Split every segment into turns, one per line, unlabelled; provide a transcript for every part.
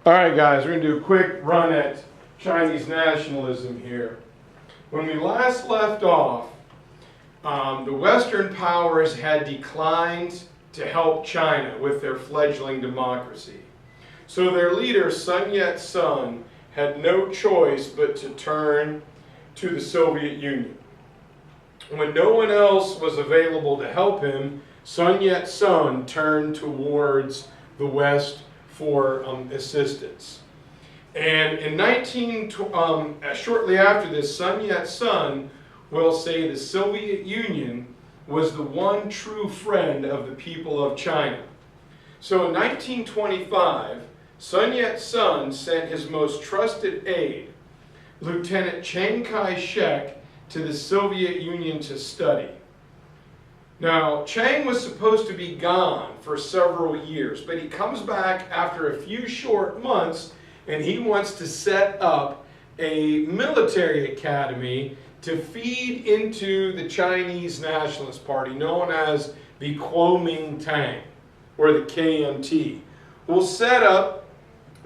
All right, guys, we're going to do a quick run at Chinese nationalism here. When we last left off, the Western powers had declined to help China with their fledgling democracy. So their leader, Sun Yet Sen, had no choice but to turn to the Soviet Union. When no one else was available to help him, Sun Yet Sen turned towards the West for assistance. And in shortly after this, Sun Yat Sen will say the Soviet Union was the one true friend of the people of China. So in 1925, Sun Yat Sen sent his most trusted aide, Lieutenant Chiang Kai-Shek, to the Soviet Union to study. Now, Chiang was supposed to be gone for several years, but he comes back after a few short months, and he wants to set up a military academy to feed into the Chinese Nationalist Party, known as the Kuomintang, or the KMT. We'll set up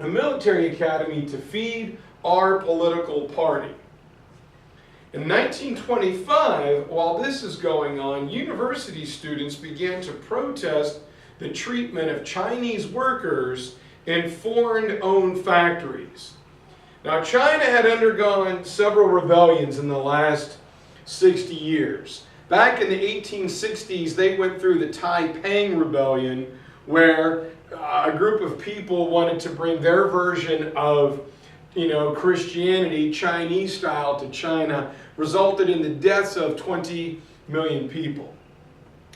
a military academy to feed our political party. In 1925, while this is going on, university students began to protest the treatment of Chinese workers in foreign-owned factories. Now, China had undergone several rebellions in the last 60 years. Back in the 1860s, they went through the Taiping Rebellion, where a group of people wanted to bring their version of Christianity, Chinese style, to China, resulted in the deaths of 20 million people.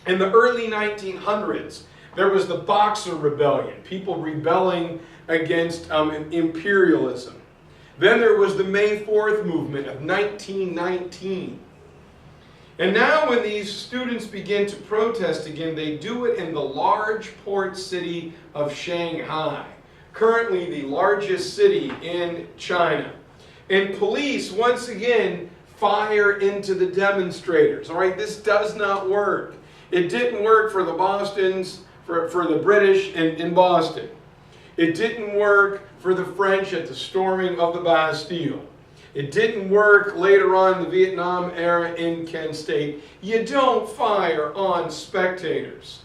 In the early 1900s, there was the Boxer Rebellion, people rebelling against imperialism. Then there was the May 4th movement of 1919. And now when these students begin to protest again, they do it in the large port city of Shanghai, currently the largest city in China. And police, once again, fire into the demonstrators. All right, this does not work. It didn't work for the for the British in Boston. It didn't work for the French at the storming of the Bastille. It didn't work later on in the Vietnam era in Kent State. You don't fire on spectators.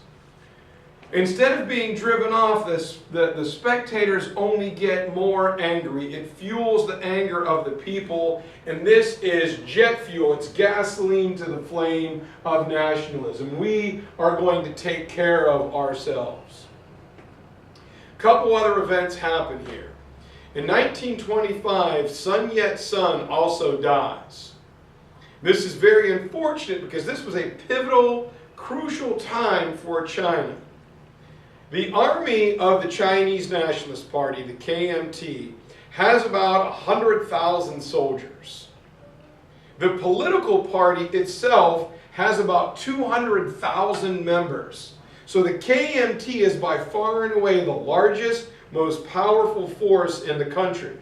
Instead of being driven off, the spectators only get more angry. It fuels the anger of the people, and this is jet fuel. It's gasoline to the flame of nationalism. We are going to take care of ourselves. A couple other events happen here. In 1925, Sun Yat Sen also dies. This is very unfortunate because this was a pivotal, crucial time for China. The army of the Chinese Nationalist Party, the KMT, has about 100,000 soldiers. The political party itself has about 200,000 members. So the KMT is by far and away the largest, most powerful force in the country.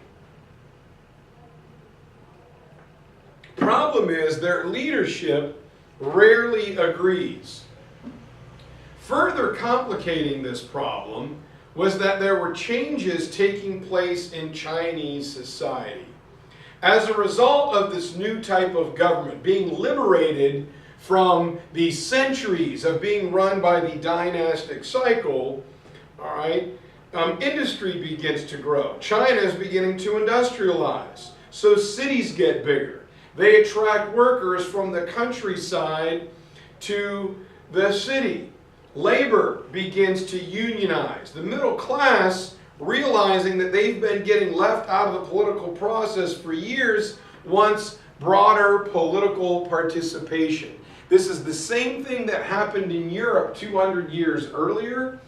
Problem is, their leadership rarely agrees. Further complicating this problem was that there were changes taking place in Chinese society. As a result of this new type of government being liberated from the centuries of being run by the dynastic cycle, all right, industry begins to grow. China is beginning to industrialize, so cities get bigger. They attract workers from the countryside to the city. Labor begins to unionize. The middle class, realizing that they've been getting left out of the political process for years, wants broader political participation. This is the same thing that happened in Europe 200 years earlier,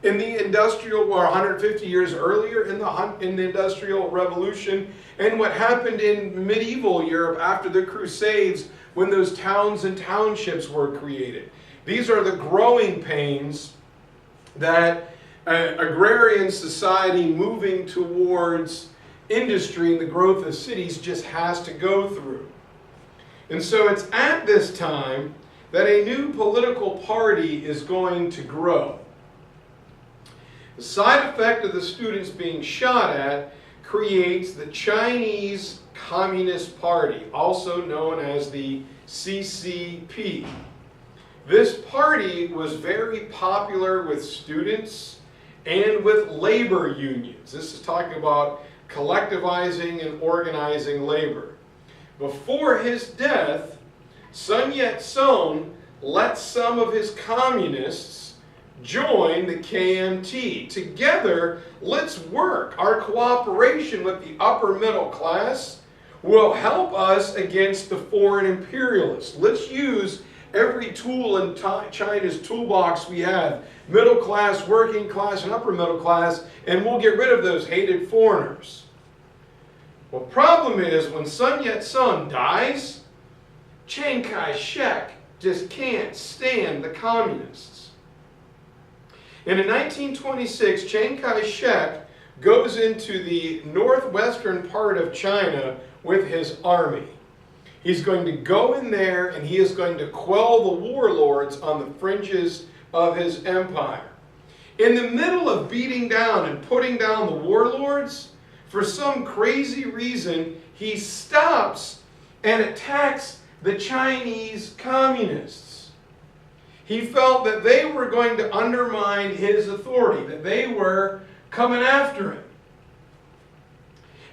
in the Industrial War, 150 years earlier in the Industrial Revolution, and what happened in medieval Europe after the Crusades when those towns and townships were created. These are the growing pains that agrarian society moving towards industry and the growth of cities just has to go through. And so it's at this time that a new political party is going to grow. The side effect of the students being shot at creates the Chinese Communist Party, also known as the CCP. This party was very popular with students and with labor unions. This is talking about collectivizing and organizing labor. Before his death, Sun Yet Sen let some of his communists join the KMT. Together, let's work. Our cooperation with the upper middle class will help us against the foreign imperialists. Let's use every tool in China's toolbox we have, middle class, working class, and upper middle class, and we'll get rid of those hated foreigners. Well, problem is, when Sun Yat Sen dies, Chiang Kai-Shek just can't stand the communists. And in 1926, Chiang Kai-Shek goes into the northwestern part of China with his army. He's going to go in there and he is going to quell the warlords on the fringes of his empire. In the middle of beating down and putting down the warlords, for some crazy reason, he stops and attacks the Chinese communists. He felt that they were going to undermine his authority, that they were coming after him.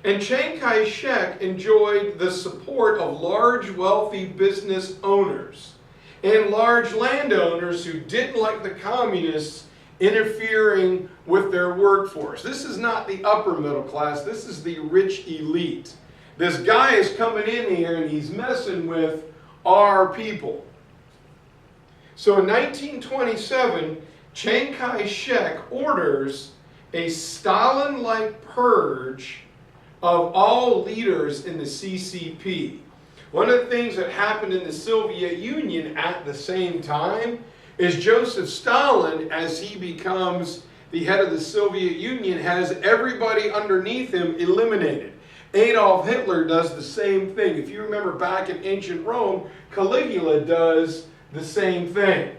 And Chiang Kai-Shek enjoyed the support of large, wealthy business owners and large landowners who didn't like the communists interfering with their workforce. This is not the upper middle class, this is the rich elite. This guy is coming in here and he's messing with our people. So in 1927, Chiang Kai-Shek orders a Stalin-like purge of all leaders in the CCP. One of the things that happened in the Soviet Union at the same time is Joseph Stalin, as he becomes the head of the Soviet Union, has everybody underneath him eliminated. Adolf Hitler does the same thing. If you remember back in ancient Rome, Caligula does the same thing.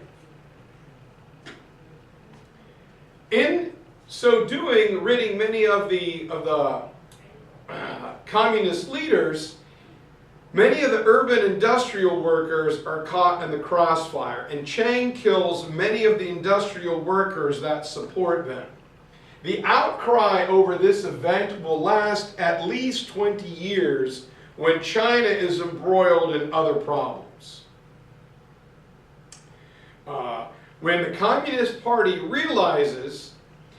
In so doing, ridding many of the communist leaders, many of the urban industrial workers are caught in the crossfire, and Chiang kills many of the industrial workers that support them. The outcry over this event will last at least 20 years when China is embroiled in other problems. When the Communist Party realizes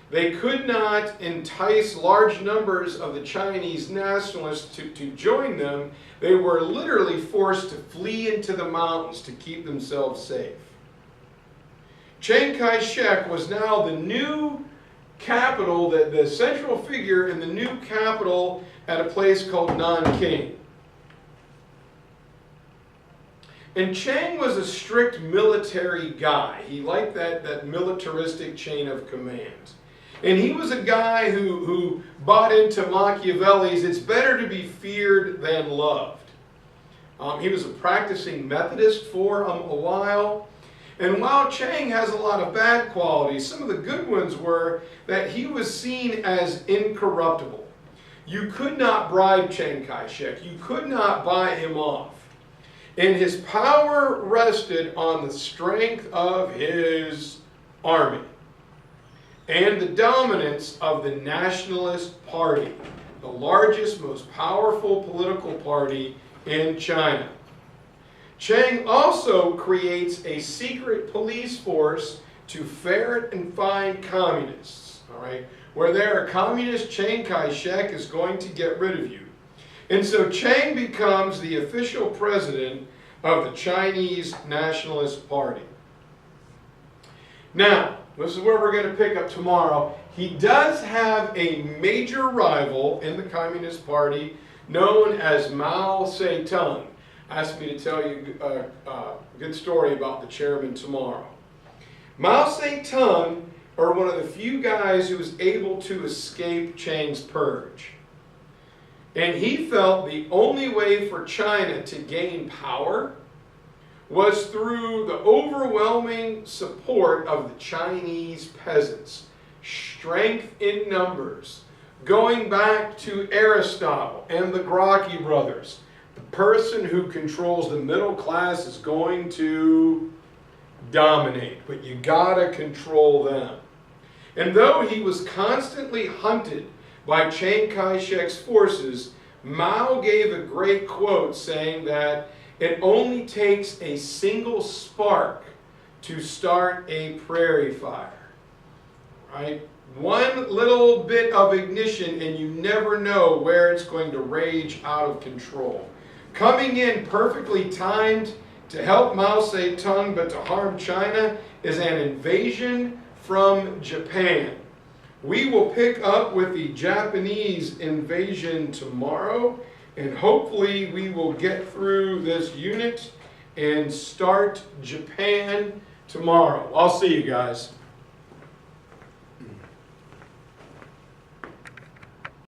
they could not entice large numbers of the Chinese nationalists to join them, they were literally forced to flee into the mountains to keep themselves safe. Chiang Kai-Shek was now the new capital, the central figure in the new capital at a place called Nanking. And Chiang was a strict military guy. He liked that militaristic chain of command. And he was a guy who bought into Machiavelli's, it's better to be feared than loved. He was a practicing Methodist for a while. And while Chiang has a lot of bad qualities, some of the good ones were that he was seen as incorruptible. You could not bribe Chiang Kai-Shek. You could not buy him off. And his power rested on the strength of his army and the dominance of the Nationalist Party, the largest, most powerful political party in China. Chiang also creates a secret police force to ferret and find communists. All right? Where there are communists, Chiang Kai-Shek is going to get rid of you. And so Chiang becomes the official president of the Chinese Nationalist Party. Now, this is where we're going to pick up tomorrow. He does have a major rival in the Communist Party known as Mao Zedong. Asked me to tell you a good story about the chairman tomorrow. Mao Zedong are one of the few guys who was able to escape Chiang's purge. And he felt the only way for China to gain power was through the overwhelming support of the Chinese peasants. strength in numbers. Going back to Aristotle and the Gracchi brothers, the person who controls the middle class is going to dominate, but you gotta control them. And though he was constantly hunted by Chiang Kai-Shek's forces, Mao gave a great quote saying that it only takes a single spark to start a prairie fire. Right? One little bit of ignition and you never know where it's going to rage out of control. Coming in perfectly timed to help Mao Zedong but to harm China is an invasion from Japan. We will pick up with the Japanese invasion tomorrow, and hopefully we will get through this unit and start Japan tomorrow. I'll see you guys.